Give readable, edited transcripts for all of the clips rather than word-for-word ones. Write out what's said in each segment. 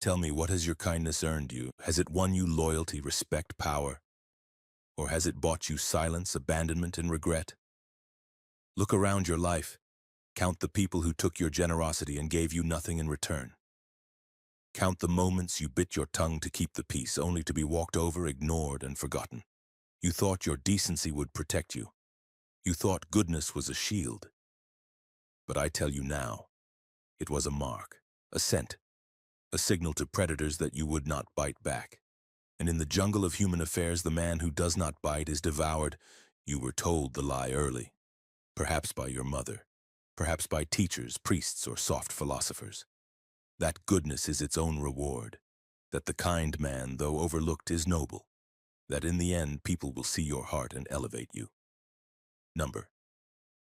Tell me, what has your kindness earned you? Has it won you loyalty, respect, power? Or has it bought you silence, abandonment, and regret? Look around your life. Count the people who took your generosity and gave you nothing in return. Count the moments you bit your tongue to keep the peace, only to be walked over, ignored, and forgotten. You thought your decency would protect you. You thought goodness was a shield. But I tell you now, it was a mark, a scent, a signal to predators that you would not bite back. And in the jungle of human affairs, the man who does not bite is devoured. You were told the lie early, perhaps by your mother, perhaps by teachers, priests, or soft philosophers. That goodness is its own reward, that the kind man, though overlooked, is noble, that in the end people will see your heart and elevate you. Number.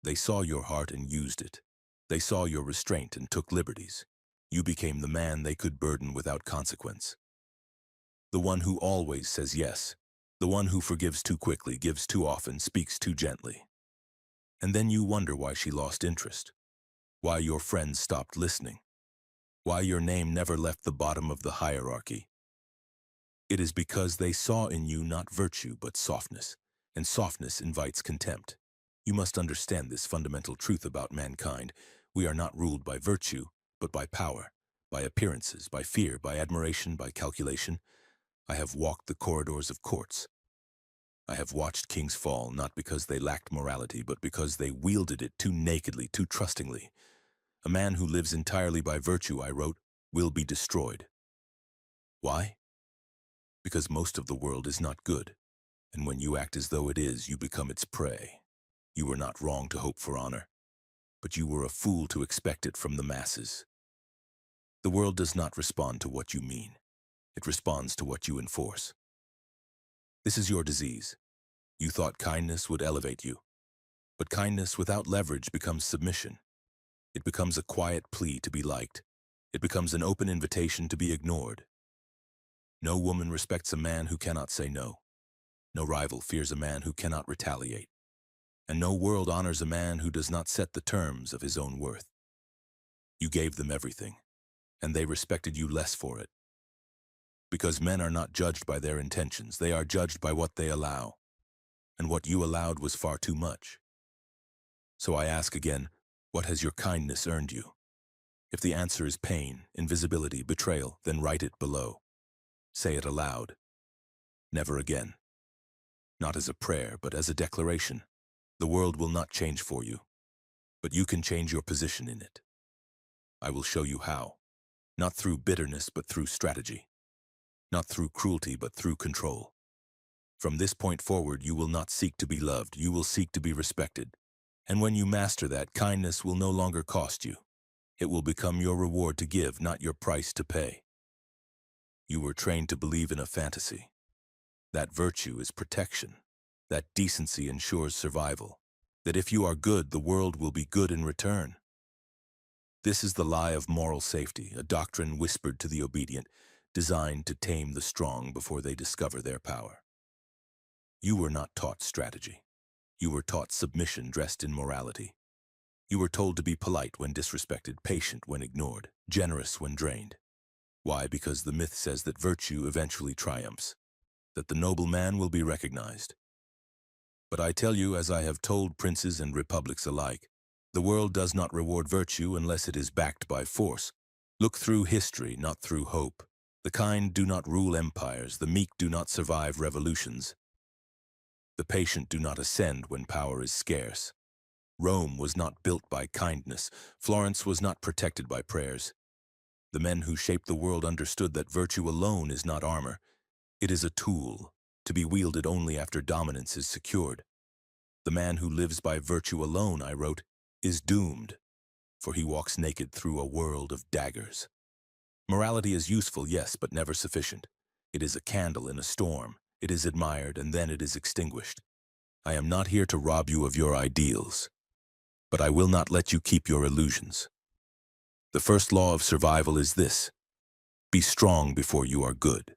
They saw your heart and used it. They saw your restraint and took liberties. You became the man they could burden without consequence. The one who always says yes. The one who forgives too quickly, gives too often, speaks too gently. And then you wonder why she lost interest, why your friends stopped listening, why your name never left the bottom of the hierarchy. It is because they saw in you not virtue but softness, and softness invites contempt. You must understand this fundamental truth about mankind. We are not ruled by virtue, but by power, by appearances, by fear, by admiration, by calculation. I have walked the corridors of courts. I have watched kings fall, not because they lacked morality, but because they wielded it too nakedly, too trustingly. A man who lives entirely by virtue, I wrote, will be destroyed. Why? Because most of the world is not good, and when you act as though it is, you become its prey. You were not wrong to hope for honor, but you were a fool to expect it from the masses. The world does not respond to what you mean. It responds to what you enforce. This is your disease. You thought kindness would elevate you, but kindness without leverage becomes submission. It becomes a quiet plea to be liked. It becomes an open invitation to be ignored. No woman respects a man who cannot say no. No rival fears a man who cannot retaliate. And no world honors a man who does not set the terms of his own worth. You gave them everything, and they respected you less for it. Because men are not judged by their intentions, they are judged by what they allow. And what you allowed was far too much. So I ask again, what has your kindness earned you? If the answer is pain, invisibility, betrayal, then write it below. Say it aloud. Never again. Not as a prayer, but as a declaration. The world will not change for you, but you can change your position in it. I will show you how. Not through bitterness, but through strategy. Not through cruelty, but through control. From this point forward, you will not seek to be loved, you will seek to be respected. And when you master that, kindness will no longer cost you. It will become your reward to give, not your price to pay. You were trained to believe in a fantasy. That virtue is protection. That decency ensures survival. That if you are good, the world will be good in return. This is the lie of moral safety, a doctrine whispered to the obedient, designed to tame the strong before they discover their power. You were not taught strategy. You were taught submission dressed in morality. You were told to be polite when disrespected, patient when ignored, generous when drained. Why? Because the myth says that virtue eventually triumphs, that the noble man will be recognized. But I tell you, as I have told princes and republics alike, the world does not reward virtue unless it is backed by force. Look through history, not through hope. The kind do not rule empires, the meek do not survive revolutions. The patient do not ascend when power is scarce. Rome was not built by kindness. Florence was not protected by prayers. The men who shaped the world understood that virtue alone is not armor. It is a tool, to be wielded only after dominance is secured. The man who lives by virtue alone, I wrote, is doomed, for he walks naked through a world of daggers. Morality is useful, yes, but never sufficient. It is a candle in a storm. It is admired, and then it is extinguished. I am not here to rob you of your ideals, but I will not let you keep your illusions. The first law of survival is this: be strong before you are good.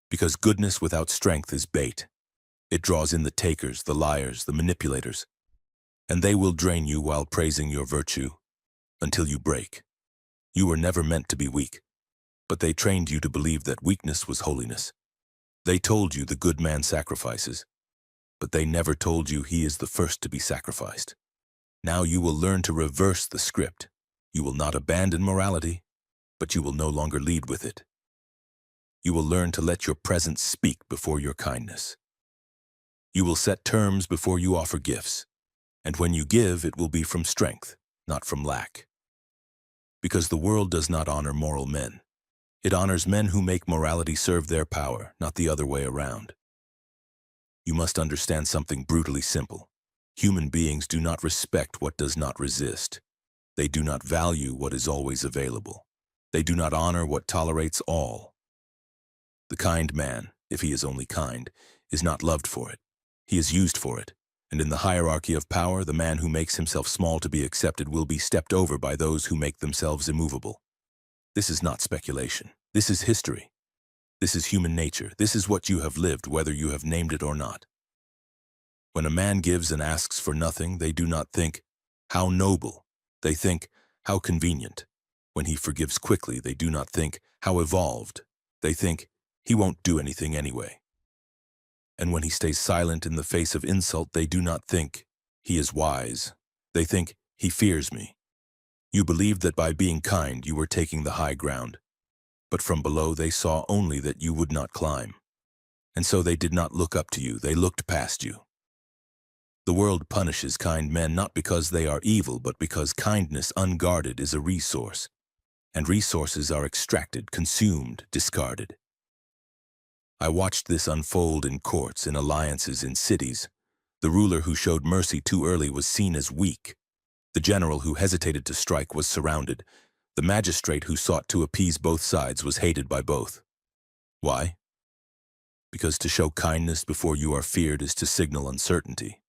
Because goodness without strength is bait. It draws in the takers, the liars, the manipulators, and they will drain you while praising your virtue until you break. You were never meant to be weak, But they trained you to believe that weakness was holiness. They told you the good man sacrifices, but they never told you he is the first to be sacrificed. Now you will learn to reverse the script. You will not abandon morality, but you will no longer lead with it. You will learn to let your presence speak before your kindness. You will set terms before you offer gifts, and when you give, it will be from strength, not from lack. Because the world does not honor moral men. It honors men who make morality serve their power, not the other way around. You must understand something brutally simple. Human beings do not respect what does not resist. They do not value what is always available. They do not honor what tolerates all. The kind man, if he is only kind, is not loved for it. He is used for it. And in the hierarchy of power, the man who makes himself small to be accepted will be stepped over by those who make themselves immovable. This is not speculation. This is history. This is human nature. This is what you have lived, whether you have named it or not. When a man gives and asks for nothing, they do not think, "How noble." They think, "How convenient." When he forgives quickly, they do not think, "How evolved." They think, "He won't do anything anyway." And when he stays silent in the face of insult, they do not think, "He is wise." They think, "He fears me." You believed that by being kind you were taking the high ground, but from below they saw only that you would not climb. And so they did not look up to you, they looked past you. The world punishes kind men not because they are evil, but because kindness unguarded is a resource, and resources are extracted, consumed, discarded. I watched this unfold in courts, in alliances, in cities. The ruler who showed mercy too early was seen as weak. The general who hesitated to strike was surrounded. The magistrate who sought to appease both sides was hated by both. Why? Because to show kindness before you are feared is to signal uncertainty.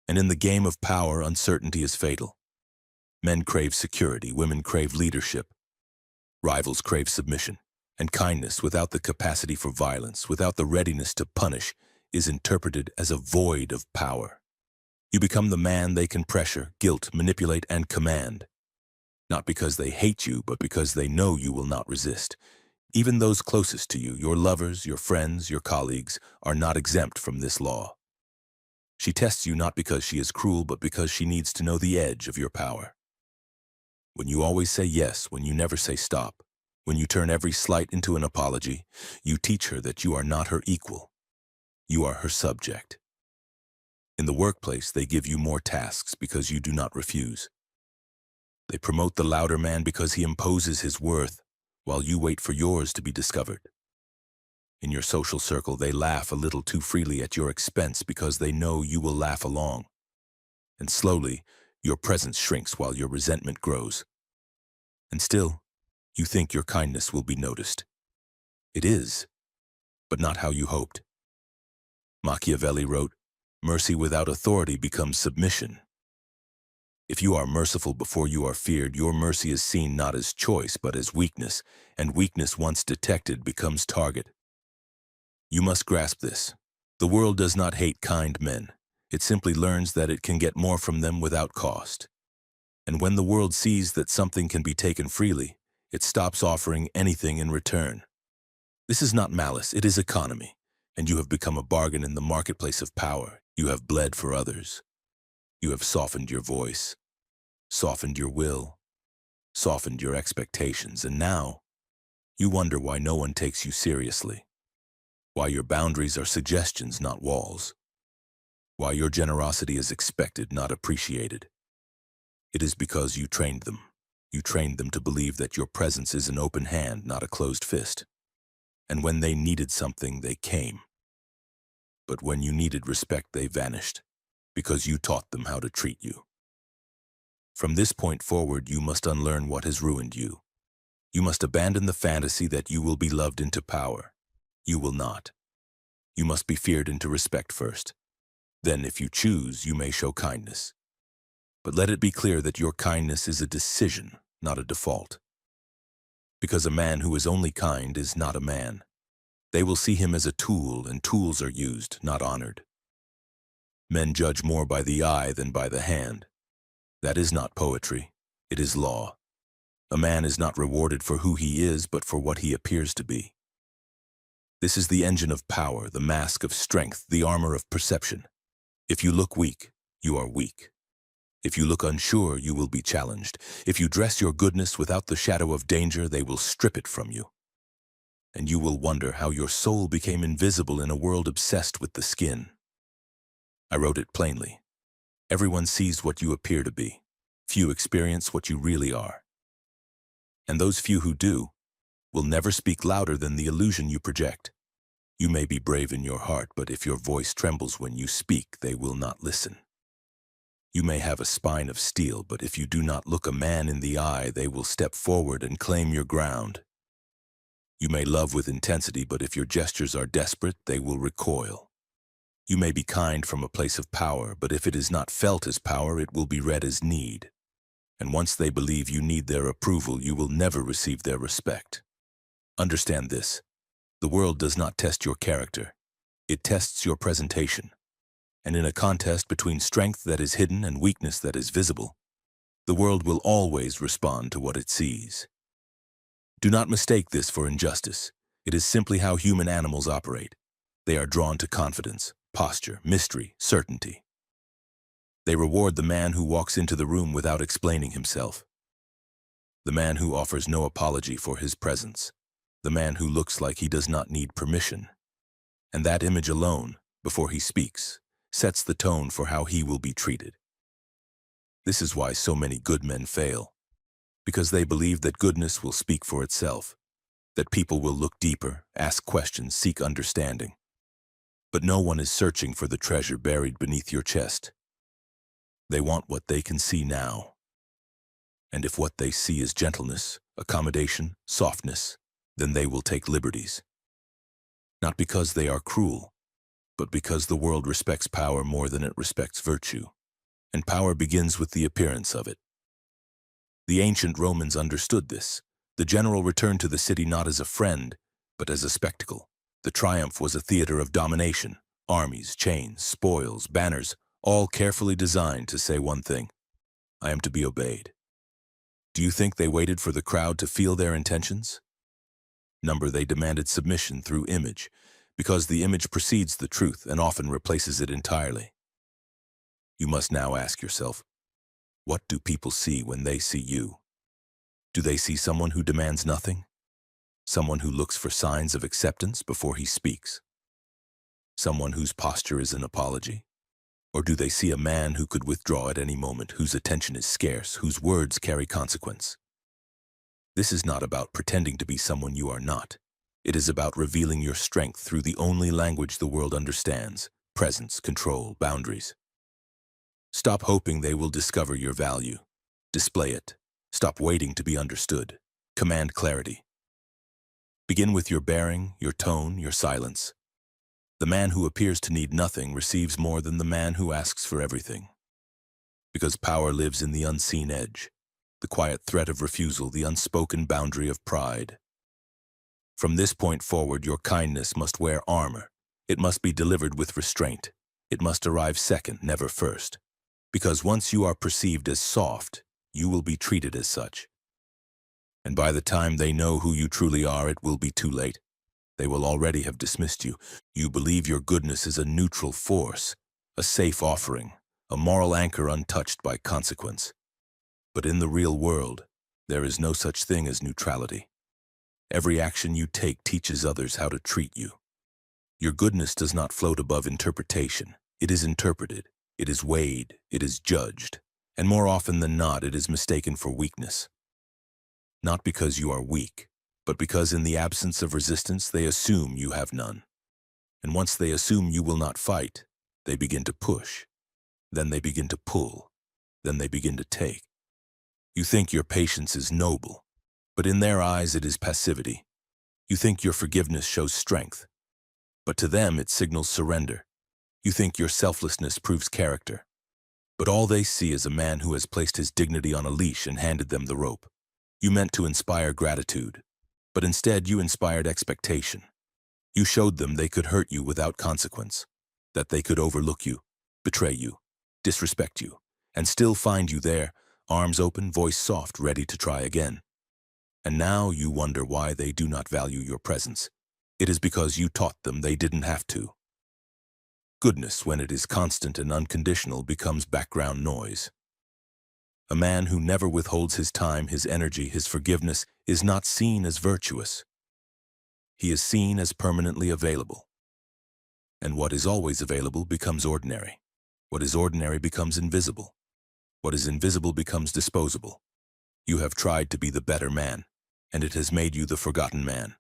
And in the game of power, uncertainty is fatal. Men crave security, women crave leadership. Rivals crave submission. And kindness, without the capacity for violence, without the readiness to punish, is interpreted as a void of power. You become the man they can pressure, guilt, manipulate, and command. Not because they hate you, but because they know you will not resist. Even those closest to you, your lovers, your friends, your colleagues, are not exempt from this law. She tests you not because she is cruel, but because she needs to know the edge of your power. When you always say yes, when you never say stop, when you turn every slight into an apology, you teach her that you are not her equal. You are her subject. In the workplace, they give you more tasks because you do not refuse. They promote the louder man because he imposes his worth, while you wait for yours to be discovered. In your social circle, they laugh a little too freely at your expense because they know you will laugh along. And slowly, your presence shrinks while your resentment grows. And still, you think your kindness will be noticed. It is, but not how you hoped. Machiavelli wrote, "Mercy without authority becomes submission." If you are merciful before you are feared, your mercy is seen not as choice, but as weakness, and weakness once detected becomes target. You must grasp this. The world does not hate kind men. It simply learns that it can get more from them without cost. And when the world sees that something can be taken freely, it stops offering anything in return. This is not malice, it is economy, and you have become a bargain in the marketplace of power. You have bled for others. You have softened your voice, softened your will, softened your expectations, and now you wonder why no one takes you seriously, why your boundaries are suggestions, not walls, why your generosity is expected, not appreciated. It is because you trained them. You trained them to believe that your presence is an open hand, not a closed fist. And when they needed something, they came. But when you needed respect, they vanished, because you taught them how to treat you. From this point forward, you must unlearn what has ruined you. You must abandon the fantasy that you will be loved into power. You will not. You must be feared into respect first. Then, if you choose, you may show kindness. But let it be clear that your kindness is a decision, not a default. Because a man who is only kind is not a man. They will see him as a tool, and tools are used, not honored. Men judge more by the eye than by the hand. That is not poetry, it is law. A man is not rewarded for who he is, but for what he appears to be. This is the engine of power, the mask of strength, the armor of perception. If you look weak, you are weak. If you look unsure, you will be challenged. If you dress your goodness without the shadow of danger, they will strip it from you. And you will wonder how your soul became invisible in a world obsessed with the skin. I wrote it plainly. Everyone sees what you appear to be. Few experience what you really are. And those few who do will never speak louder than the illusion you project. You may be brave in your heart, but if your voice trembles when you speak, they will not listen. You may have a spine of steel, but if you do not look a man in the eye, they will step forward and claim your ground. You may love with intensity, but if your gestures are desperate, they will recoil. You may be kind from a place of power, but if it is not felt as power, it will be read as need. And once they believe you need their approval, you will never receive their respect. Understand this. The world does not test your character. It tests your presentation. And in a contest between strength that is hidden and weakness that is visible, the world will always respond to what it sees. Do not mistake this for injustice. It is simply how human animals operate. They are drawn to confidence, posture, mystery, certainty. They reward the man who walks into the room without explaining himself. The man who offers no apology for his presence. The man who looks like he does not need permission. And that image alone, before he speaks, sets the tone for how he will be treated. This is why so many good men fail, because they believe that goodness will speak for itself, that people will look deeper, ask questions, seek understanding. But no one is searching for the treasure buried beneath your chest. They want what they can see now. And if what they see is gentleness, accommodation, softness, then they will take liberties. Not because they are cruel, but because the world respects power more than it respects virtue, and power begins with the appearance of it. The ancient Romans understood this. The general returned to the city not as a friend, but as a spectacle. The triumph was a theater of domination, armies, chains, spoils, banners, all carefully designed to say one thing: I am to be obeyed. Do you think they waited for the crowd to feel their intentions? They demanded submission through image, because the image precedes the truth and often replaces it entirely. You must now ask yourself, what do people see when they see you? Do they see someone who demands nothing? Someone who looks for signs of acceptance before he speaks? Someone whose posture is an apology? Or do they see a man who could withdraw at any moment, whose attention is scarce, whose words carry consequence? This is not about pretending to be someone you are not. It is about revealing your strength through the only language the world understands: presence, control, boundaries. Stop hoping they will discover your value. Display it. Stop waiting to be understood. Command clarity. Begin with your bearing, your tone, your silence. The man who appears to need nothing receives more than the man who asks for everything. Because power lives in the unseen edge, the quiet threat of refusal, the unspoken boundary of pride. From this point forward, your kindness must wear armor. It must be delivered with restraint. It must arrive second, never first. Because once you are perceived as soft, you will be treated as such. And by the time they know who you truly are, it will be too late. They will already have dismissed you. You believe your goodness is a neutral force, a safe offering, a moral anchor untouched by consequence. But in the real world, there is no such thing as neutrality. Every action you take teaches others how to treat you. Your goodness does not float above interpretation. It is interpreted, it is weighed, it is judged, and more often than not, it is mistaken for weakness. Not because you are weak, but because in the absence of resistance, they assume you have none. And once they assume you will not fight, they begin to push. Then they begin to pull. Then they begin to take. You think your patience is noble, but in their eyes it is passivity. You think your forgiveness shows strength, but to them it signals surrender. You think your selflessness proves character, but all they see is a man who has placed his dignity on a leash and handed them the rope. You meant to inspire gratitude, but instead you inspired expectation. You showed them they could hurt you without consequence, that they could overlook you, betray you, disrespect you, and still find you there, arms open, voice soft, ready to try again. And now you wonder why they do not value your presence. It is because you taught them they didn't have to. Goodness, when it is constant and unconditional, becomes background noise. A man who never withholds his time, his energy, his forgiveness is not seen as virtuous. He is seen as permanently available. And what is always available becomes ordinary. What is ordinary becomes invisible. What is invisible becomes disposable. You have tried to be the better man, and it has made you the forgotten man.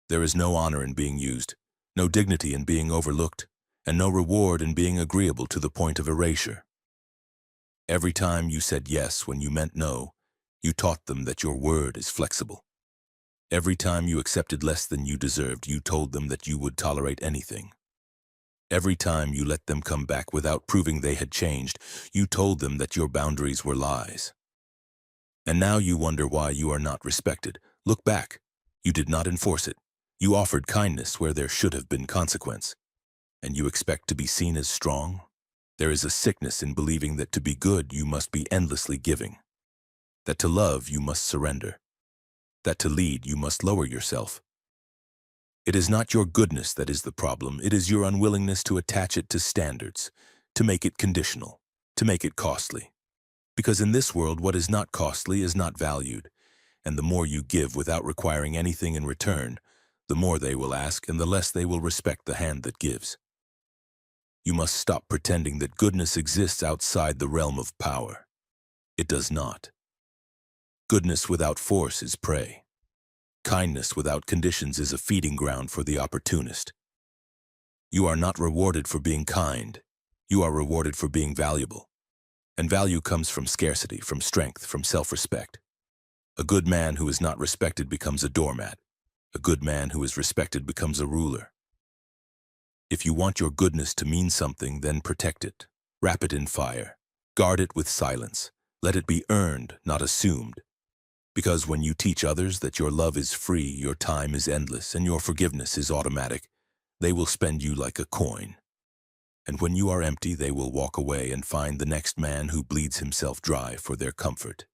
There is no honor in being used, no dignity in being overlooked, and no reward in being agreeable to the point of erasure. Every time you said yes when you meant no, you taught them that your word is flexible. Every time you accepted less than you deserved, you told them that you would tolerate anything. Every time you let them come back without proving they had changed, you told them that your boundaries were lies. And now you wonder why you are not respected. Look back. You did not enforce it. You offered kindness where there should have been consequence. And you expect to be seen as strong? There is a sickness in believing that to be good you must be endlessly giving. That to love you must surrender. That to lead you must lower yourself. It is not your goodness that is the problem. It is your unwillingness to attach it to standards, to make it conditional, to make it costly. Because in this world, what is not costly is not valued, and the more you give without requiring anything in return, the more they will ask and the less they will respect the hand that gives. You must stop pretending that goodness exists outside the realm of power. It does not. Goodness without force is prey. Kindness without conditions is a feeding ground for the opportunist. You are not rewarded for being kind. You are rewarded for being valuable. And value comes from scarcity, from strength, from self-respect. A good man who is not respected becomes a doormat. A good man who is respected becomes a ruler. If you want your goodness to mean something, then protect it. Wrap it in fire. Guard it with silence. Let it be earned, not assumed. Because when you teach others that your love is free, your time is endless, and your forgiveness is automatic, they will spend you like a coin. And when you are empty, they will walk away and find the next man who bleeds himself dry for their comfort.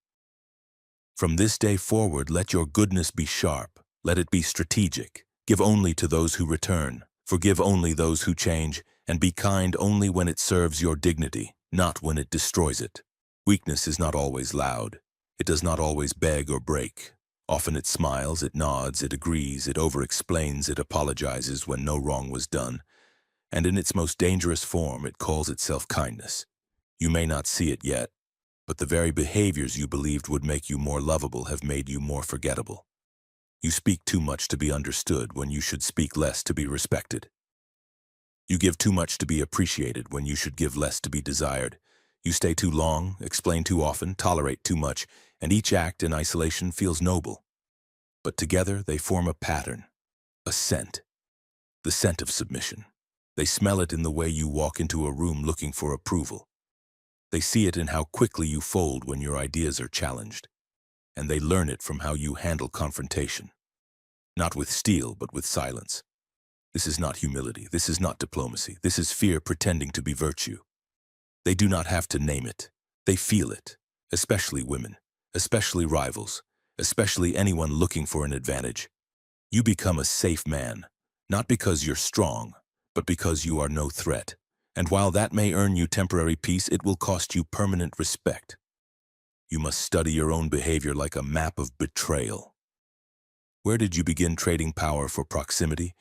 From this day forward, let your goodness be sharp. Let it be strategic. Give only to those who return. Forgive only those who change, and be kind only when it serves your dignity, not when it destroys it. Weakness is not always loud. It does not always beg or break. Often it smiles, it nods, it agrees, it over-explains, it apologizes when no wrong was done. And in its most dangerous form, it calls itself kindness. You may not see it yet, but the very behaviors you believed would make you more lovable have made you more forgettable. You speak too much to be understood when you should speak less to be respected. You give too much to be appreciated when you should give less to be desired. You stay too long, explain too often, tolerate too much, and each act in isolation feels noble. But together they form a pattern, a scent, the scent of submission. They smell it in the way you walk into a room looking for approval. They see it in how quickly you fold when your ideas are challenged. And they learn it from how you handle confrontation. Not with steel, but with silence. This is not humility. This is not diplomacy. This is fear pretending to be virtue. They do not have to name it. They feel it, especially women, especially rivals, especially anyone looking for an advantage. You become a safe man, not because you're strong, but because you are no threat. And while that may earn you temporary peace, it will cost you permanent respect. You must study your own behavior like a map of betrayal. Where did you begin trading power for proximity?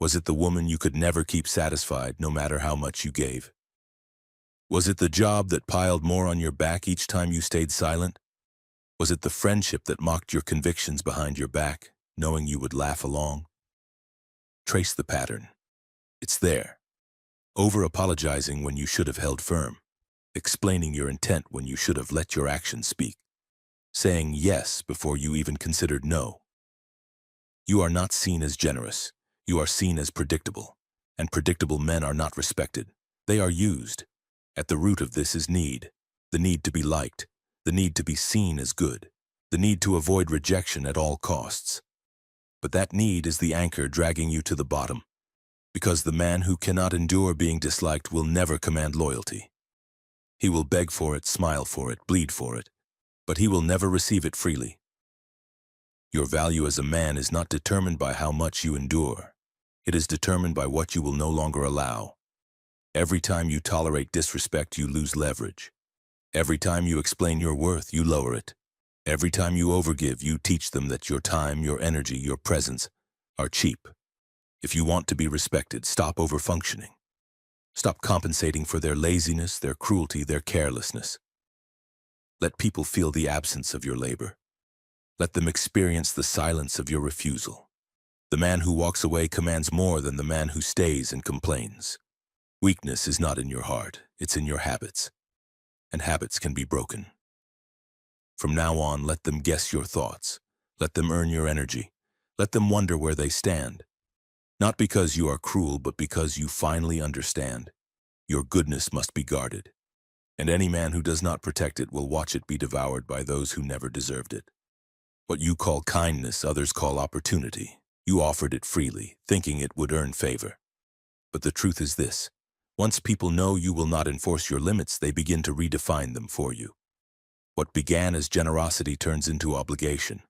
Was it the woman you could never keep satisfied, no matter how much you gave? Was it the job that piled more on your back each time you stayed silent? Was it the friendship that mocked your convictions behind your back, knowing you would laugh along? Trace the pattern. It's there. Over-apologizing when you should have held firm. Explaining your intent when you should have let your actions speak. Saying yes before you even considered no. You are not seen as generous. You are seen as predictable. And predictable men are not respected. They are used. At the root of this is need. The need to be liked. The need to be seen as good. The need to avoid rejection at all costs. But that need is the anchor dragging you to the bottom. Because the man who cannot endure being disliked will never command loyalty. He will beg for it, smile for it, bleed for it, but he will never receive it freely. Your value as a man is not determined by how much you endure. It is determined by what you will no longer allow. Every time you tolerate disrespect, you lose leverage. Every time you explain your worth, you lower it. Every time you overgive, you teach them that your time, your energy, your presence are cheap. If you want to be respected, stop overfunctioning. Stop compensating for their laziness, their cruelty, their carelessness. Let people feel the absence of your labor. Let them experience the silence of your refusal. The man who walks away commands more than the man who stays and complains. Weakness is not in your heart, it's in your habits. And habits can be broken. From now on, let them guess your thoughts. Let them earn your energy. Let them wonder where they stand. Not because you are cruel, but because you finally understand. Your goodness must be guarded. And any man who does not protect it will watch it be devoured by those who never deserved it. What you call kindness, others call opportunity. You offered it freely, thinking it would earn favor. But the truth is this. Once people know you will not enforce your limits, they begin to redefine them for you. What began as generosity turns into obligation.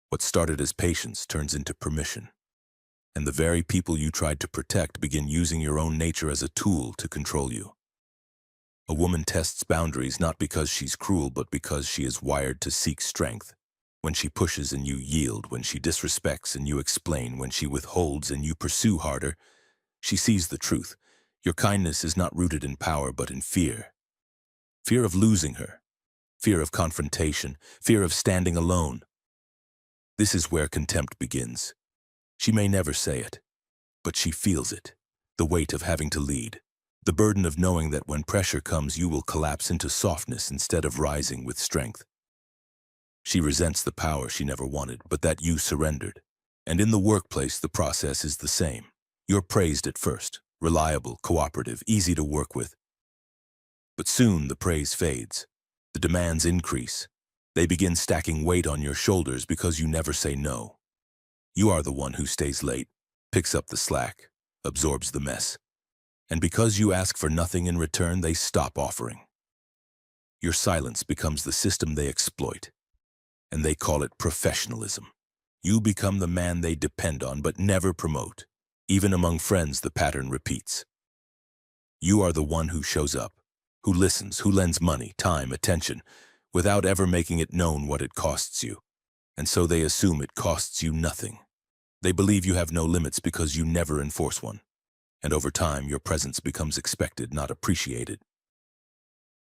What started as patience turns into permission. And the very people you tried to protect begin using your own nature as a tool to control you. A woman tests boundaries not because she's cruel, but because she is wired to seek strength. When she pushes and you yield, when she disrespects and you explain, when she withholds and you pursue harder, she sees the truth. Your kindness is not rooted in power, but in fear. Fear of losing her. Fear of confrontation. Fear of standing alone. This is where contempt begins. She may never say it, but she feels it. The weight of having to lead. The burden of knowing that when pressure comes, you will collapse into softness instead of rising with strength. She resents the power she never wanted, but that you surrendered. And in the workplace, the process is the same. You're praised at first, reliable, cooperative, easy to work with. But soon the praise fades. The demands increase. They begin stacking weight on your shoulders because you never say no. You are the one who stays late, picks up the slack, absorbs the mess. And because you ask for nothing in return, they stop offering. Your silence becomes the system they exploit. And they call it professionalism. You become the man they depend on but never promote. Even among friends, the pattern repeats. You are the one who shows up, who listens, who lends money, time, attention, without ever making it known what it costs you. And so they assume it costs you nothing. They believe you have no limits because you never enforce one. And over time, your presence becomes expected, not appreciated.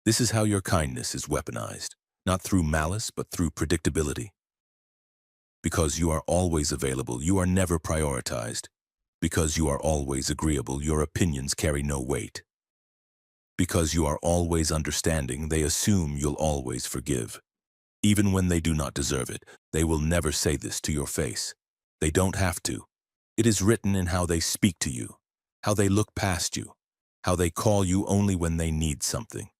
This is how your kindness is weaponized, not through malice, but through predictability. Because you are always available, you are never prioritized. Because you are always agreeable, your opinions carry no weight. Because you are always understanding, they assume you'll always forgive. Even when they do not deserve it, they will never say this to your face. They don't have to. It is written in how they speak to you, how they look past you, how they call you only when they need something.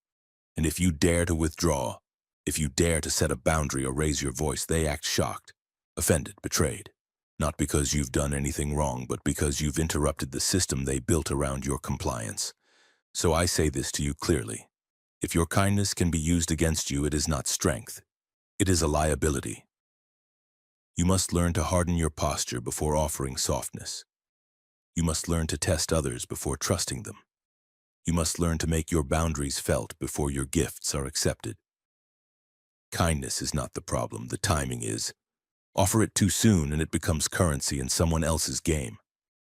And if you dare to withdraw, if you dare to set a boundary or raise your voice, they act shocked, offended, betrayed. Not because you've done anything wrong, but because you've interrupted the system they built around your compliance. So I say this to you clearly. If your kindness can be used against you, it is not strength. It is a liability. You must learn to harden your posture before offering softness. You must learn to test others before trusting them. You must learn to make your boundaries felt before your gifts are accepted. Kindness is not the problem, the timing is. Offer it too soon and it becomes currency in someone else's game.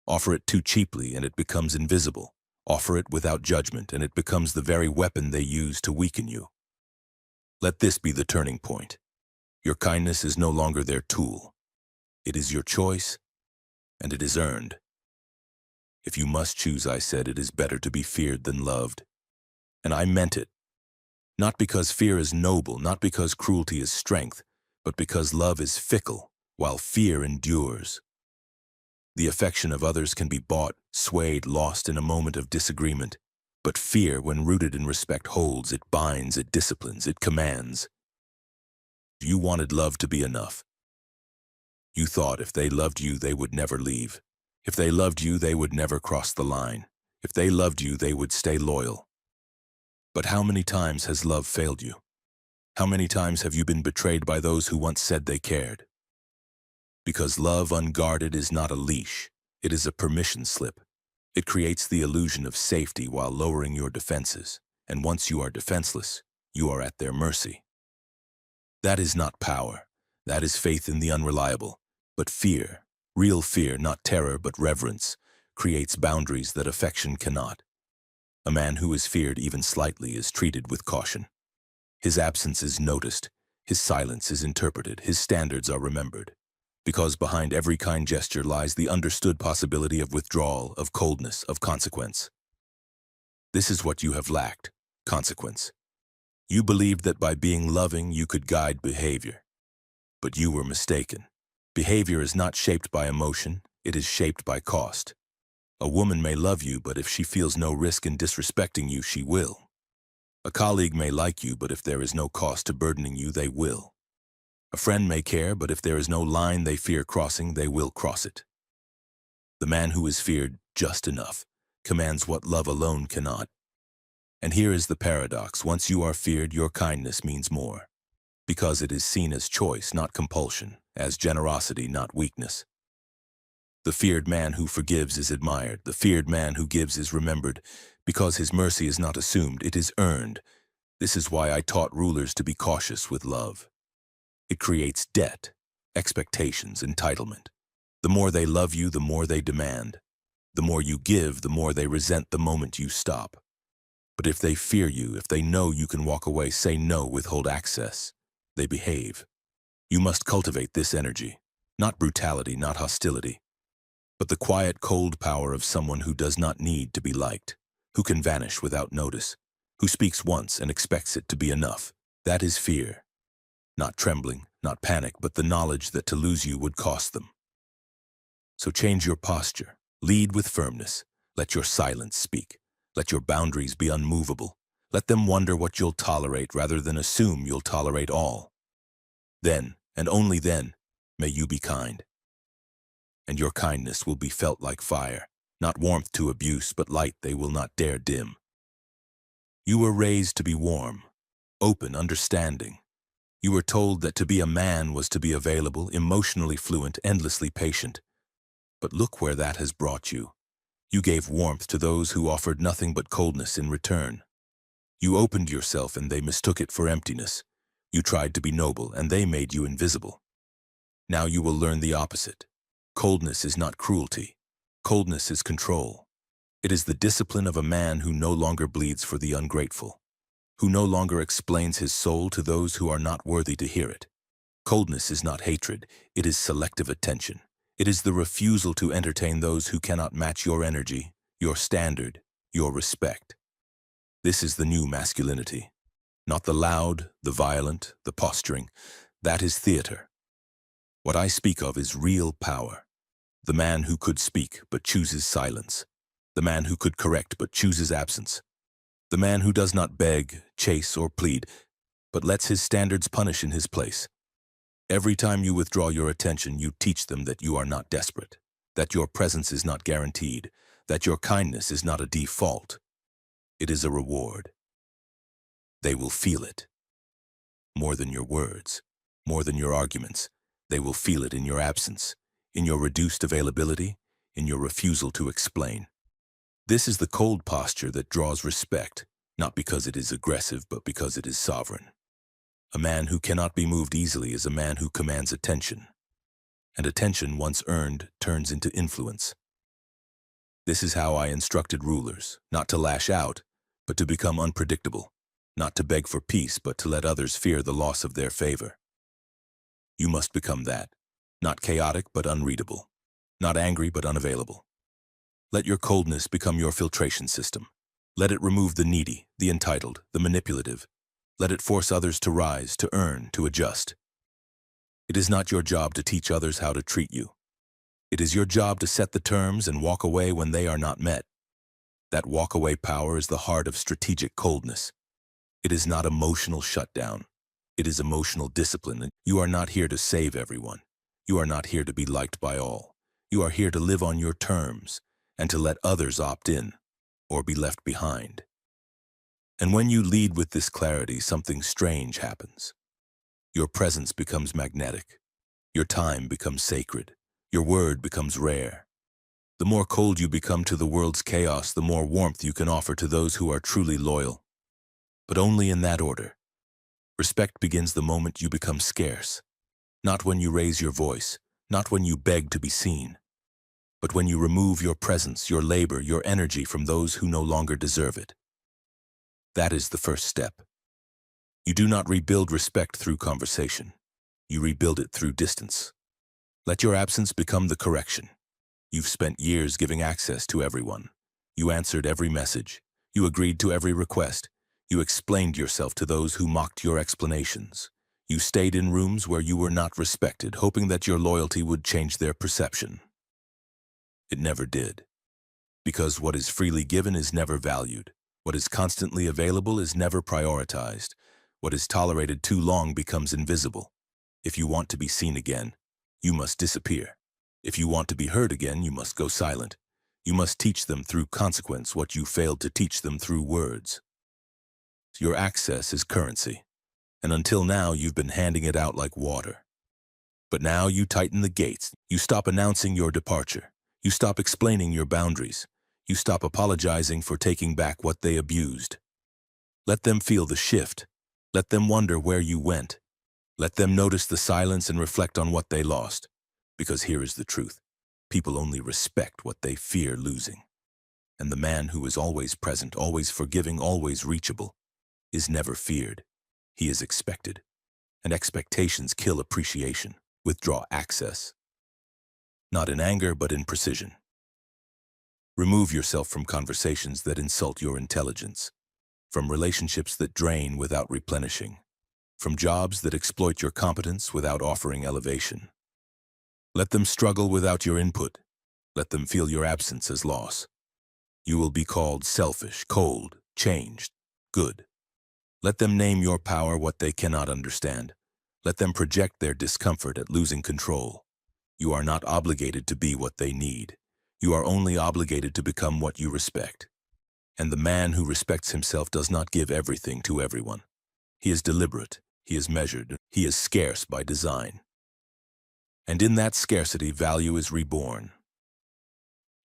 Offer it too cheaply and it becomes invisible. Offer it without judgment and it becomes the very weapon they use to weaken you. Let this be the turning point. Your kindness is no longer their tool. It is your choice, and it is earned. If you must choose, I said, it is better to be feared than loved. And I meant it. Not because fear is noble, not because cruelty is strength, but because love is fickle, while fear endures. The affection of others can be bought, swayed, lost in a moment of disagreement. But fear, when rooted in respect, holds, it binds, it disciplines, it commands. You wanted love to be enough. You thought if they loved you, they would never leave. If they loved you, they would never cross the line. If they loved you, they would stay loyal. But how many times has love failed you? How many times have you been betrayed by those who once said they cared? Because love unguarded is not a leash, it is a permission slip. It creates the illusion of safety while lowering your defenses, and once you are defenseless, you are at their mercy. That is not power. That is faith in the unreliable. But fear, real fear, not terror but reverence, creates boundaries that affection cannot. A man who is feared even slightly is treated with caution. His absence is noticed, his silence is interpreted, his standards are remembered. Because behind every kind gesture lies the understood possibility of withdrawal, of coldness, of consequence. This is what you have lacked, consequence. You believed that by being loving you could guide behavior. But you were mistaken. Behavior is not shaped by emotion, it is shaped by cost. A woman may love you, but if she feels no risk in disrespecting you, she will. A colleague may like you, but if there is no cost to burdening you, they will. A friend may care, but if there is no line they fear crossing, they will cross it. The man who is feared just enough commands what love alone cannot. And here is the paradox. Once you are feared, your kindness means more. Because it is seen as choice, not compulsion, as generosity, not weakness. The feared man who forgives is admired. The feared man who gives is remembered. Because his mercy is not assumed, it is earned. This is why I taught rulers to be cautious with love. It creates debt, expectations, entitlement. The more they love you, the more they demand. The more you give, the more they resent the moment you stop. But if they fear you, if they know you can walk away, say no, withhold access, they behave. You must cultivate this energy, not brutality, not hostility, but the quiet, cold power of someone who does not need to be liked, who can vanish without notice, who speaks once and expects it to be enough. That is fear. Not trembling, not panic, but the knowledge that to lose you would cost them. So change your posture, lead with firmness, let your silence speak, let your boundaries be unmovable, let them wonder what you'll tolerate rather than assume you'll tolerate all. Then, and only then, may you be kind. And your kindness will be felt like fire, not warmth to abuse, but light they will not dare dim. You were raised to be warm, open, understanding. You were told that to be a man was to be available, emotionally fluent, endlessly patient. But look where that has brought you. You gave warmth to those who offered nothing but coldness in return. You opened yourself and they mistook it for emptiness. You tried to be noble and they made you invisible. Now you will learn the opposite. Coldness is not cruelty. Coldness is control. It is the discipline of a man who no longer bleeds for the ungrateful, who no longer explains his soul to those who are not worthy to hear it. Coldness is not hatred, it is selective attention. It is the refusal to entertain those who cannot match your energy, your standard, your respect. This is the new masculinity. Not the loud, the violent, the posturing. That is theater. What I speak of is real power. The man who could speak but chooses silence. The man who could correct but chooses absence. The man who does not beg, chase, or plead, but lets his standards punish in his place. Every time you withdraw your attention, you teach them that you are not desperate, that your presence is not guaranteed, that your kindness is not a default. It is a reward. They will feel it. More than your words, more than your arguments, they will feel it in your absence, in your reduced availability, in your refusal to explain. This is the cold posture that draws respect, not because it is aggressive, but because it is sovereign. A man who cannot be moved easily is a man who commands attention. And attention, once earned, turns into influence. This is how I instructed rulers, not to lash out, but to become unpredictable, not to beg for peace, but to let others fear the loss of their favor. You must become that, not chaotic but unreadable, not angry but unavailable. Let your coldness become your filtration system. Let it remove the needy, the entitled, the manipulative. Let it force others to rise, to earn, to adjust. It is not your job to teach others how to treat you. It is your job to set the terms and walk away when they are not met. That walk-away power is the heart of strategic coldness. It is not emotional shutdown. It is emotional discipline. You are not here to save everyone. You are not here to be liked by all. You are here to live on your terms and to let others opt in or be left behind. And when you lead with this clarity, something strange happens. Your presence becomes magnetic. Your time becomes sacred. Your word becomes rare. The more cold you become to the world's chaos, the more warmth you can offer to those who are truly loyal. But only in that order. Respect begins the moment you become scarce. Not when you raise your voice, not when you beg to be seen, but when you remove your presence, your labor, your energy from those who no longer deserve it. That is the first step. You do not rebuild respect through conversation. You rebuild it through distance. Let your absence become the correction. You've spent years giving access to everyone. You answered every message. You agreed to every request. You explained yourself to those who mocked your explanations. You stayed in rooms where you were not respected, hoping that your loyalty would change their perception. It never did. Because what is freely given is never valued. What is constantly available is never prioritized. What is tolerated too long becomes invisible. If you want to be seen again, you must disappear. If you want to be heard again, you must go silent. You must teach them through consequence what you failed to teach them through words. Your access is currency, and until now you've been handing it out like water. But now you tighten the gates. You stop announcing your departure. You stop explaining your boundaries. You stop apologizing for taking back what they abused. Let them feel the shift. Let them wonder where you went. Let them notice the silence and reflect on what they lost. Because here is the truth. People only respect what they fear losing. And the man who is always present, always forgiving, always reachable, is never feared. He is expected. And expectations kill appreciation, withdraw access. Not in anger, but in precision. Remove yourself from conversations that insult your intelligence, from relationships that drain without replenishing, from jobs that exploit your competence without offering elevation. Let them struggle without your input. Let them feel your absence as loss. You will be called selfish, cold, changed, good. Let them name your power what they cannot understand. Let them project their discomfort at losing control. You are not obligated to be what they need. You are only obligated to become what you respect. And the man who respects himself does not give everything to everyone. He is deliberate, he is measured, he is scarce by design. And in that scarcity, value is reborn.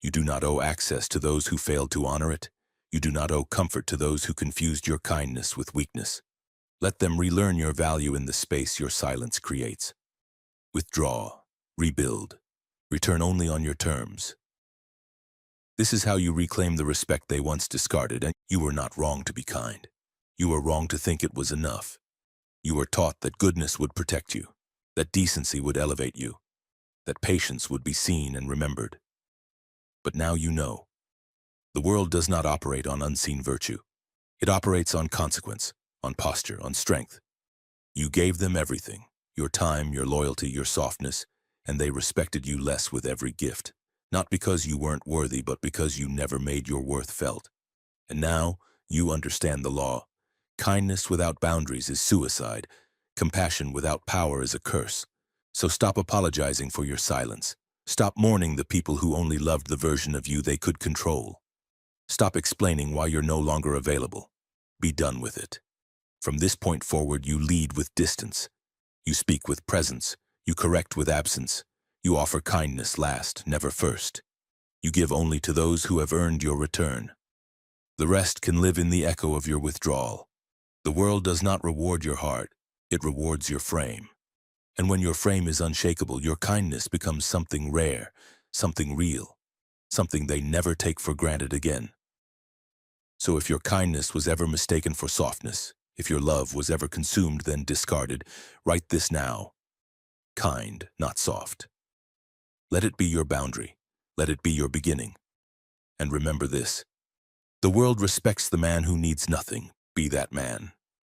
You do not owe access to those who failed to honor it. You do not owe comfort to those who confused your kindness with weakness. Let them relearn your value in the space your silence creates. Withdraw, rebuild, return only on your terms. This is how you reclaim the respect they once discarded, and you were not wrong to be kind. You were wrong to think it was enough. You were taught that goodness would protect you, that decency would elevate you, that patience would be seen and remembered. But now you know. The world does not operate on unseen virtue. It operates on consequence, on posture, on strength. You gave them everything, your time, your loyalty, your softness, and they respected you less with every gift. Not because you weren't worthy, but because you never made your worth felt. And now you understand the law. Kindness without boundaries is suicide. Compassion without power is a curse. So stop apologizing for your silence. Stop mourning the people who only loved the version of you they could control. Stop explaining why you're no longer available. Be done with it. From this point forward, you lead with distance. You speak with presence. You correct with absence. You offer kindness last, never first. You give only to those who have earned your return. The rest can live in the echo of your withdrawal. The world does not reward your heart. It rewards your frame. And when your frame is unshakable, your kindness becomes something rare, something real, something they never take for granted again. So if your kindness was ever mistaken for softness, if your love was ever consumed then discarded, write this now. Kind, not soft. Let it be your boundary. Let it be your beginning. And remember this. The world respects the man who needs nothing. Be that man.